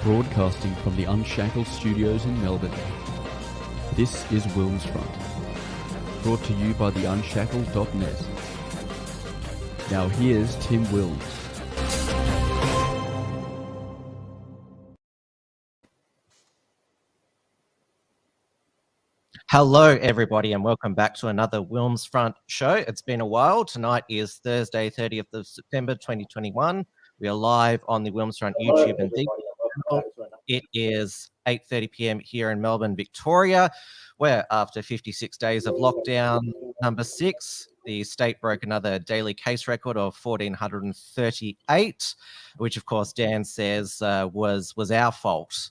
Broadcasting from the Unshackled Studios in Melbourne. This is WilmsFront, brought to you by theunshackled.net. Now here's Tim Wilms. Hello, everybody, and welcome back to another WilmsFront show. It's been a while. Tonight is Thursday, 30th of September, 2021. We are live on the WilmsFront YouTube and video channel. It is 8:30 p.m. here in Melbourne, Victoria, where after 56 days of lockdown number 6, the state broke another daily case record of 1,438, which, of course, Dan says was our fault.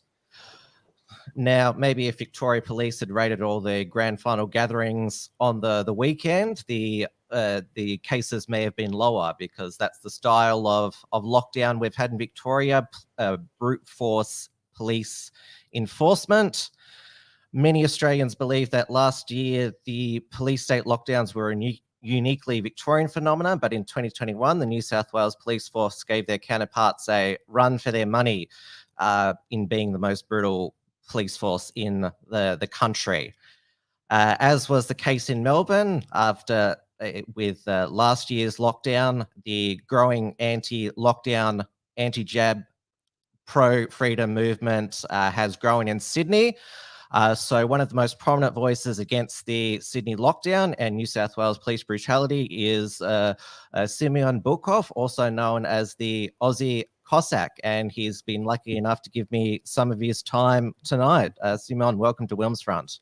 Now, maybe if Victoria Police had raided all the grand final gatherings on the weekend, the cases may have been lower, because that's the style of lockdown we've had in Victoria, brute force police enforcement. Many Australians believe that last year the police state lockdowns were a uniquely Victorian phenomenon, but in 2021, the New South Wales Police Force gave their counterparts a run for their money in being the most brutal police force in the country. As was the case in Melbourne, after with last year's lockdown, the growing anti-lockdown, anti-jab, pro-freedom movement has grown in Sydney. So one of the most prominent voices against the Sydney lockdown and New South Wales police brutality is Simeon Boikov, also known as the Aussie Cossack, and he's been lucky enough to give me some of his time tonight. Simeon, welcome to WilmsFront.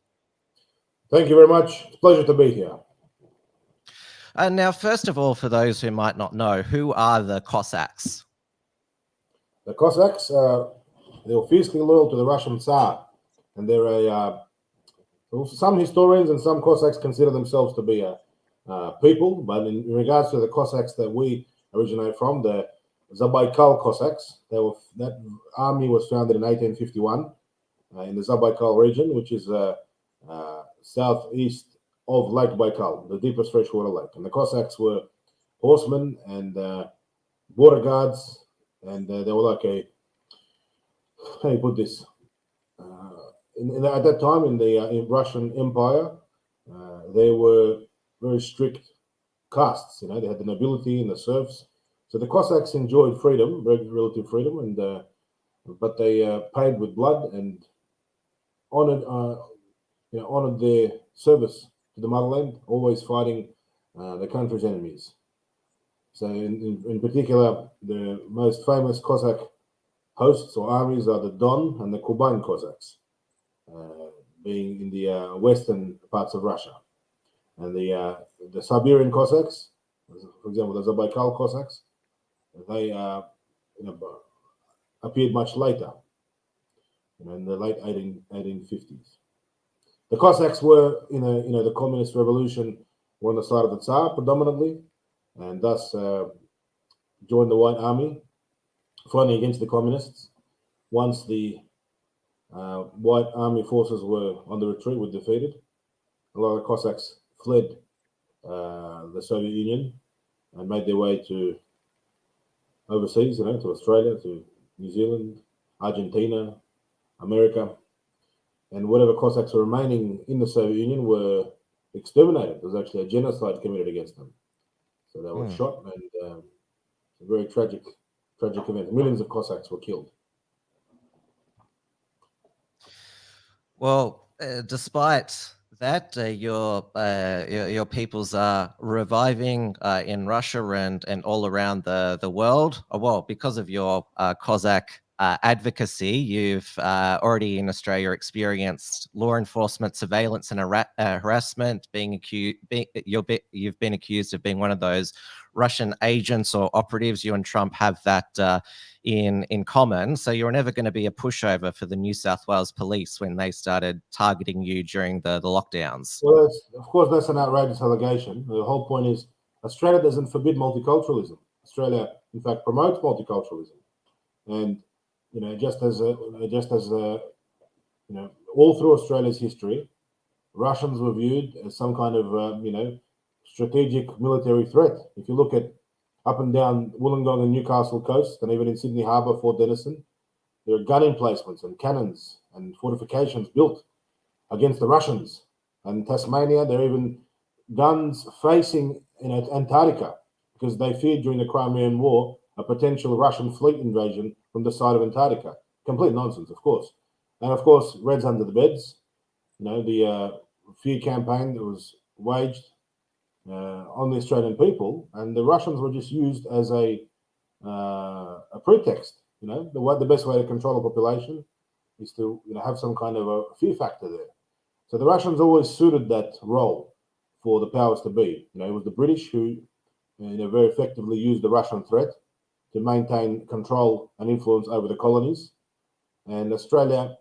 Thank you very much. It's a pleasure to be here. Now, first of all, for those who might not know, who are the Cossacks? The Cossacks, they were fiercely loyal to the Russian Tsar, and they're some historians and some Cossacks consider themselves to be a people, but in regards to the Cossacks that we originate from, the Boikov Cossacks, that army was founded in 1851 in the Boikov region, which is southeast of Lake Baikal, the deepest freshwater lake. And the Cossacks were horsemen and border guards, and they were like how do you put this? At that time in the Russian Empire, they were very strict castes. They had the nobility and the serfs. So the Cossacks enjoyed freedom, relative freedom, and but they paid with blood and honored their service to the motherland, always fighting the country's enemies. So in particular, the most famous Cossack hosts or armies are the Don and the Kuban Cossacks, being in the western parts of Russia, and the Siberian Cossacks, for example, the Baikal Cossacks. They appeared much later, in the late 1850s. The Cossacks were, the communist revolution, were on the side of the Tsar predominantly, and thus joined the White Army, fighting against the communists. Once the White Army forces were on the retreat, were defeated, a lot of the Cossacks fled the Soviet Union and made their way to overseas, to Australia, to New Zealand, Argentina, America, and whatever Cossacks were remaining in the Soviet Union were exterminated. There was actually a genocide committed against them. So they were shot, and a very tragic event. Millions of Cossacks were killed. Well, despite that, your peoples are reviving in Russia and all around the world. Well, because of your Cossack advocacy, you've already in Australia experienced law enforcement surveillance and harassment. You've been accused of being one of those Russian agents or operatives. You and Trump have that in common. So you're never going to be a pushover for the New South Wales Police when they started targeting you during the lockdowns. Well, of course, that's an outrageous allegation. The whole point is Australia doesn't forbid multiculturalism. Australia, in fact, promotes multiculturalism, and just as all through Australia's history, Russians were viewed as some kind of strategic military threat. If you look at up and down Wollongong and Newcastle coast, and even in Sydney Harbour, Fort Denison, There are gun emplacements and cannons and fortifications built against the Russians. And Tasmania, there are even guns facing Antarctica because they feared during the Crimean War a potential Russian fleet invasion from the side of Antarctica. Complete nonsense, of course. And of course, Reds under the beds. The fear campaign that was waged on the Australian people, and the Russians were just used as a pretext. The best way to control a population is to have some kind of a fear factor there. So the Russians always suited that role for the powers to be. It was the British who very effectively used the Russian threat to maintain control and influence over the colonies. And Australia,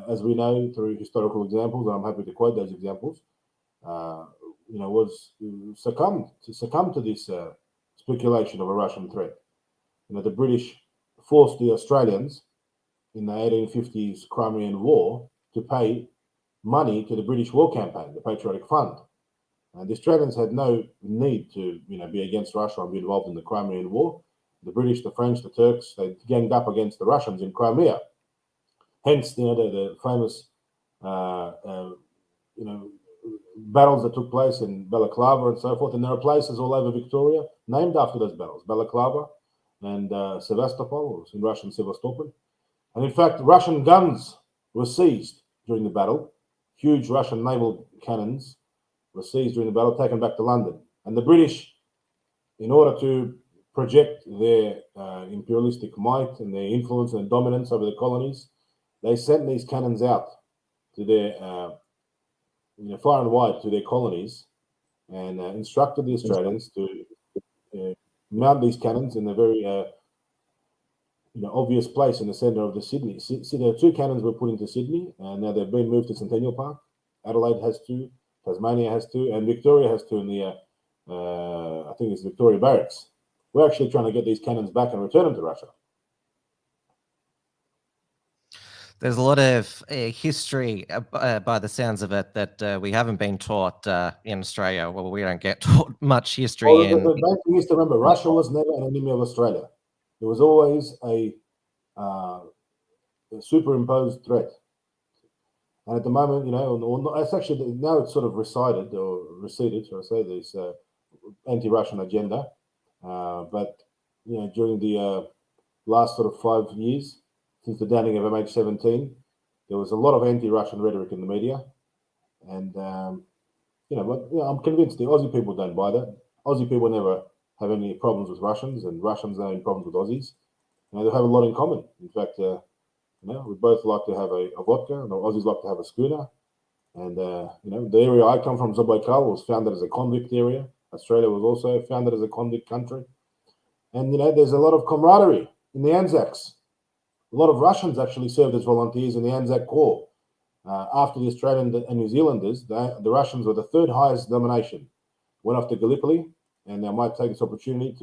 as we know through historical examples, and I'm happy to quote those examples, was succumb to this speculation of a Russian threat. The British forced the Australians in the 1850s Crimean War to pay money to the British war campaign, the Patriotic Fund. And the Australians had no need to be against Russia and be involved in the Crimean War. The British, the French, the Turks, they ganged up against the Russians in Crimea. Hence, the famous battles that took place in Balaclava and so forth. And there are places all over Victoria named after those battles, Balaclava and Sevastopol, or in Russian Sevastopol. And in fact, Russian guns were seized during the battle. Huge Russian naval cannons were seized during the battle, taken back to London. And the British, in order to project their imperialistic might and their influence and dominance over the colonies, they sent these cannons out to their far and wide to their colonies, and instructed the Australians to mount these cannons in a very obvious place in the centre of the Sydney. There 2 cannons were put into Sydney, and now they've been moved to Centennial Park. Adelaide has 2, Tasmania has 2, and Victoria has 2 in the I think it's Victoria Barracks. We're actually trying to get these cannons back and return them to Russia. There's a lot of history, by the sounds of it, that we haven't been taught in Australia. Well, we don't get taught much history. The main thing is to remember, Russia was never an enemy of Australia. It was always a superimposed threat. And at the moment, it's actually, now it's sort of receded, shall I say, this anti-Russian agenda. But, during the last sort of 5 years, since the downing of MH17, there was a lot of anti-Russian rhetoric in the media. And, I'm convinced the Aussie people don't buy that. Aussie people never have any problems with Russians, and Russians don't have any problems with Aussies. They have a lot in common. In fact, we both like to have a vodka, and the Aussies like to have a schooner. And, the area I come from, Boikov, was founded as a convict area. Australia was also founded as a convict country. And, there's a lot of camaraderie in the ANZACs. A lot of Russians actually served as volunteers in the ANZAC Corps. After the Australian and New Zealanders, the Russians were the 3rd highest denomination. Went off to Gallipoli, and I might take this opportunity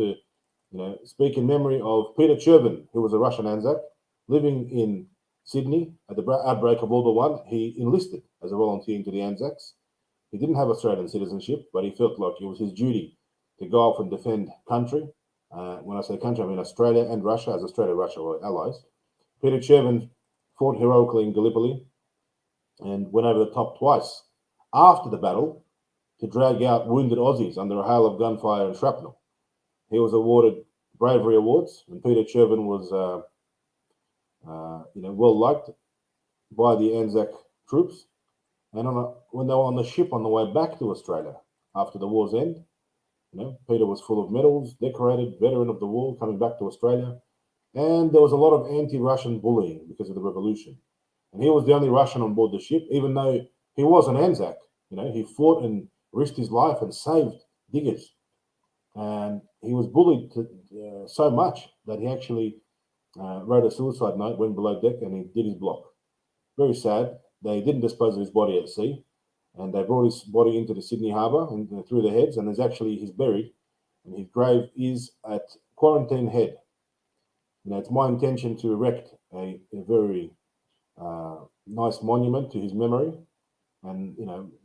to, speak in memory of Peter Chervin, who was a Russian ANZAC, living in Sydney at the outbreak of World War I. He enlisted as a volunteer into the ANZACs. He didn't have Australian citizenship, but he felt like it was his duty to go off and defend country. When I say country, I mean Australia and Russia, as Australia and Russia were allies. Peter Chervin fought heroically in Gallipoli and went over the top twice after the battle to drag out wounded Aussies under a hail of gunfire and shrapnel. He was awarded bravery awards, and Peter Chervin was, well liked by the ANZAC troops. And when they were on the ship on the way back to Australia after the war's end, Peter was full of medals, decorated veteran of the war, coming back to Australia. And there was a lot of anti-Russian bullying because of the revolution. And he was the only Russian on board the ship, even though he was an ANZAC. He fought and risked his life and saved diggers. And he was bullied so much that he actually wrote a suicide note, went below deck, and he did his block. Very sad. They didn't dispose of his body at sea, and they brought his body into the Sydney Harbour and through the heads, and he's buried, and his grave is at Quarantine Head. It's my intention to erect a very nice monument to his memory, and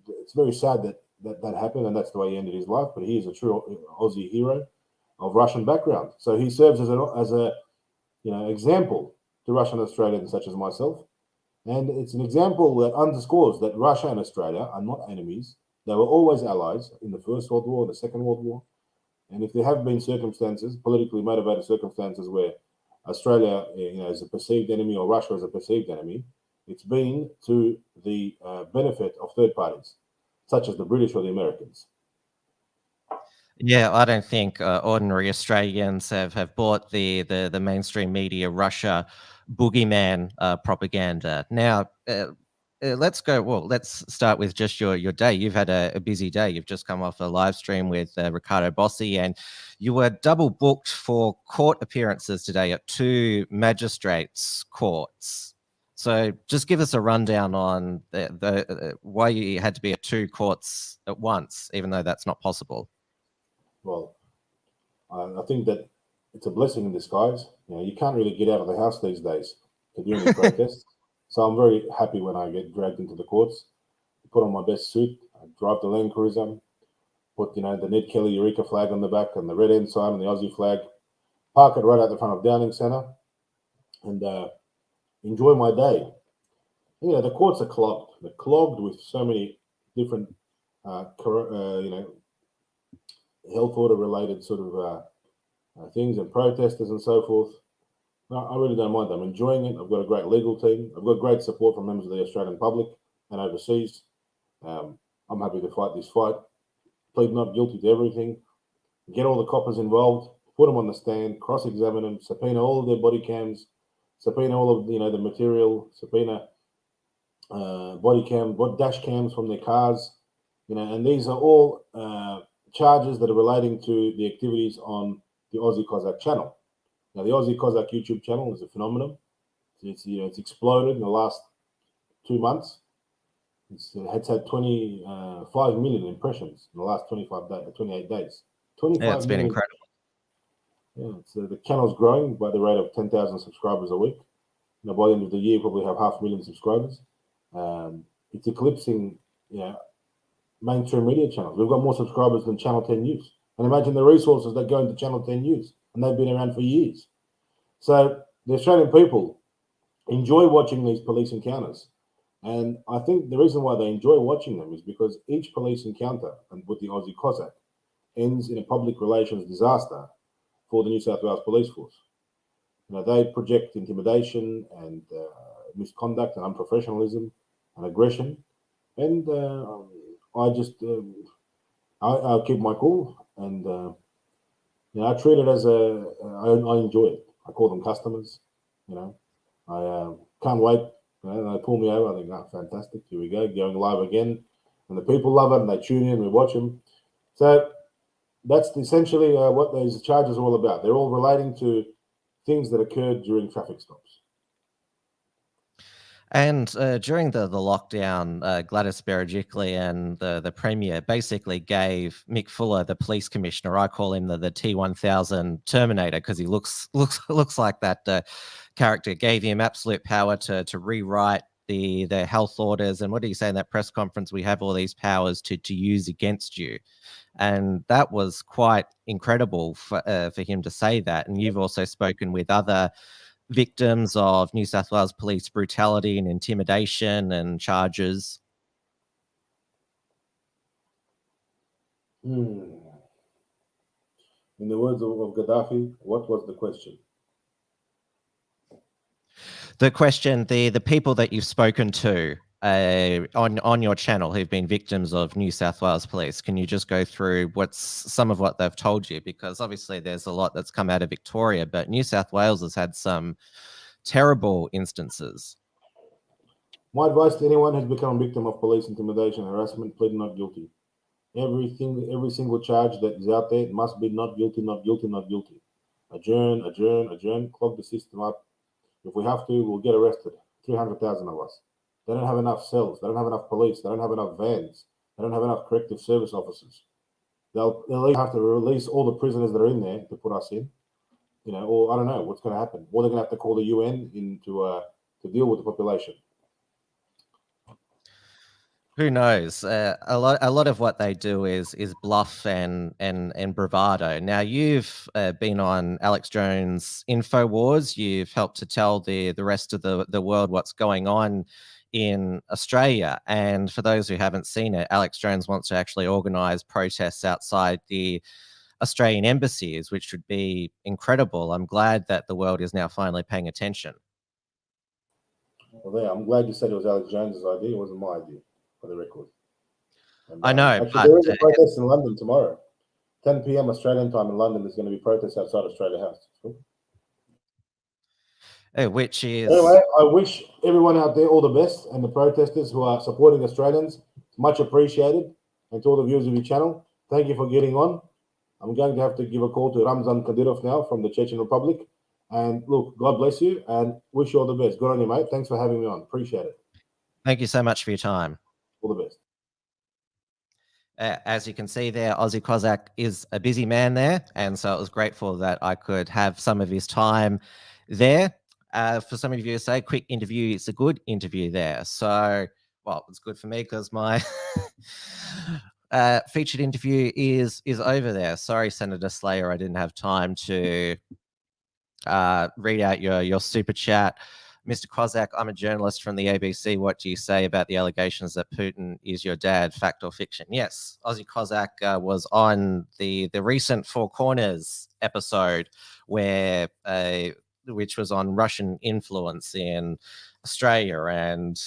it's very sad that happened, and that's the way he ended his life. But he is a true Aussie hero of Russian background, so he serves as a example to Russian Australians such as myself. And it's an example that underscores that Russia and Australia are not enemies. They were always allies in the First World War, the Second World War. And if there have been circumstances, politically motivated circumstances, where Australia, is a perceived enemy or Russia is a perceived enemy, it's been to the benefit of third parties, such as the British or the Americans. Yeah, I don't think ordinary Australians have bought the mainstream media Russia boogeyman propaganda. Now, let's go. Well, let's start with just your day. You've had a busy day. You've just come off a live stream with Ricardo Bossi, and you were double booked for court appearances today at 2 magistrates courts. So just give us a rundown on why you had to be at 2 courts at once, even though that's not possible. Well, I think that it's a blessing in disguise. You can't really get out of the house these days to do any protests. So I'm very happy when I get dragged into the courts. Put on my best suit, I drive the Land Cruiser, put the Ned Kelly Eureka flag on the back and the red ensign and the Aussie flag, park it right out the front of Downing Centre, and enjoy my day. The courts are clogged. They're clogged with so many different, health order related sort of things and protesters and so forth. No, I really don't mind. I'm enjoying it. I've got a great legal team. I've got great support from members of the Australian public and overseas. I'm happy to fight this fight, plead not guilty to everything, get all the coppers involved, put them on the stand, cross-examine them, subpoena all of their body cams, subpoena all of the material, subpoena body cam, dash cams from their cars, and these are all charges that are relating to the activities on the Aussie Cossack channel. Now, the Aussie Cossack YouTube channel is a phenomenon. It's exploded in the last 2 months. It's had 25 million impressions in the last 28 days. 25 yeah, it's been million. incredible. Yeah, the channel's growing by the rate of 10,000 subscribers a week. By the end of the year, probably have 500,000 subscribers. It's eclipsing, mainstream media channels. We've got more subscribers than Channel 10 News. And imagine the resources that go into Channel 10 News, and they've been around for years. So the Australian people enjoy watching these police encounters. And I think the reason why they enjoy watching them is because each police encounter and with the Aussie Cossack ends in a public relations disaster for the New South Wales Police Force. They project intimidation and misconduct and unprofessionalism and aggression. And I just I keep my cool, and I treat it as I enjoy it. I call them customers. I can't wait. They pull me over. I think, fantastic! Here we go, going live again, and the people love it, and they tune in. We watch them. So that's essentially what these charges are all about. They're all relating to things that occurred during traffic stops. And during the lockdown, Gladys Berejiklian and the Premier basically gave Mick Fuller, the police commissioner, I call him the T1000 Terminator because he looks like that character, gave him absolute power to rewrite the health orders. And what do you say in that press conference? We have all these powers to use against you. And that was quite incredible for him to say that. And you've also spoken with other victims of New South Wales police brutality and intimidation and charges. In the words of Gaddafi, what was the question? The question, the people that you've spoken to on your channel who've been victims of New South Wales police, can you just go through some of what they've told you? Because obviously there's a lot that's come out of Victoria, but New South Wales has had some terrible instances. My advice to anyone who's become a victim of police intimidation, harassment, plead not guilty. Every single charge that is out there must be not guilty, not guilty, not guilty. Adjourn, clog the system up. If we have to, we'll get arrested. 300,000 of us. They don't have enough cells. They don't have enough police. They don't have enough vans. They don't have enough corrective service officers. They'll have to release all the prisoners that are in there to put us in. Or I don't know what's going to happen. Or they're going to have to call the UN in to deal with the population. Who knows? A lot of what they do is bluff and bravado. Now you've been on Alex Jones' InfoWars. You've helped to tell the rest of the world what's going on in Australia. And for those who haven't seen it, Alex Jones wants to actually organise protests outside the Australian embassies, which would be incredible. I'm glad that the world is now finally paying attention. Well, there, I'm glad you said it was Alex Jones's idea. It wasn't my idea, for the record. And, I know, actually, but there is a protest in London tomorrow. 10 p.m. Australian time in London. There's going to be protests outside Australia House. Cool. Which is... Anyway, I wish everyone out there all the best, and the protesters who are supporting Australians. It's much appreciated. And to all the viewers of your channel, thank you for getting on. I'm going to have to give a call to Ramzan Kadyrov now from the Chechen Republic. And look, God bless you and wish you all the best. Good on you, mate. Thanks for having me on. Appreciate it. Thank you so much for your time. All the best. As you can see there, Aussie Cossack is a busy man there. And so it was grateful that I could have some of his time there. For some of you to say, quick interview, it's a good interview there. So, well, it's good for me because my featured interview is over there. Sorry, Senator Slayer, I didn't have time to read out your super chat. Mr. Cossack, I'm a journalist from the ABC. What do you say about the allegations that Putin is your dad, fact or fiction? Yes, Aussie Cossack was on the recent Four Corners episode where which was on Russian influence in Australia, and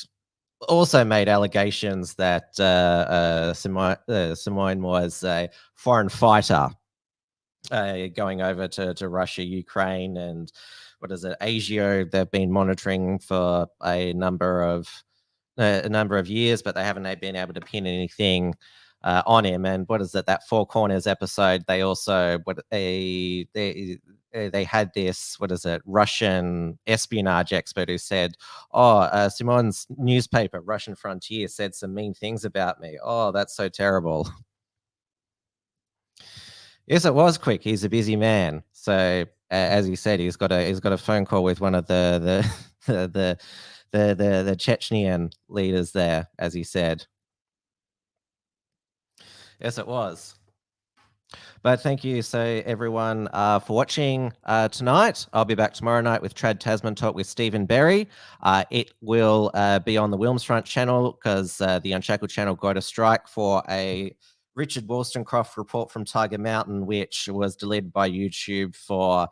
also made allegations that Simeon was a foreign fighter going over to Russia, Ukraine, and what is it, Asia. They've been monitoring for a number of years, but they haven't been able to pin anything on him. And what is it, that Four Corners episode? They also they had this, what is it, Russian espionage expert who said, oh, Simeon's newspaper, Russian Frontier, said some mean things about me. Oh, that's so terrible. Yes, it was quick. He's a busy man. So as he said, he's got a phone call with one of the Chechenian leaders there, as he said. Yes, it was. But thank you, so everyone, for watching tonight. I'll be back tomorrow night with Trad Tasman Talk with Stephen Berry. It will be on the WilmsFront channel because the Unshackled channel got a strike for a Richard Wollstonecroft report from Tiger Mountain, which was deleted by YouTube for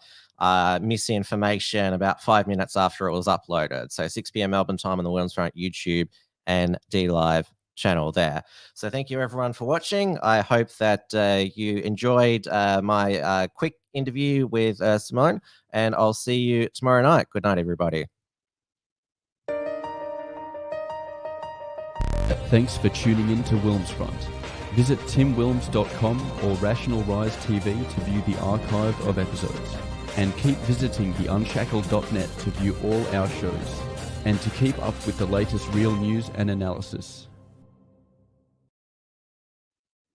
misinformation about 5 minutes after it was uploaded. So 6 p.m. Melbourne time on the WilmsFront YouTube and DLive channel there. So thank you everyone for watching. I hope that you enjoyed my quick interview with Simeon, and I'll see you tomorrow night. Good night, everybody. Thanks for tuning in to WilmsFront. Visit timwilms.com or Rational Rise TV to view the archive of episodes. And keep visiting theunshackled.net to view all our shows and to keep up with the latest real news and analysis.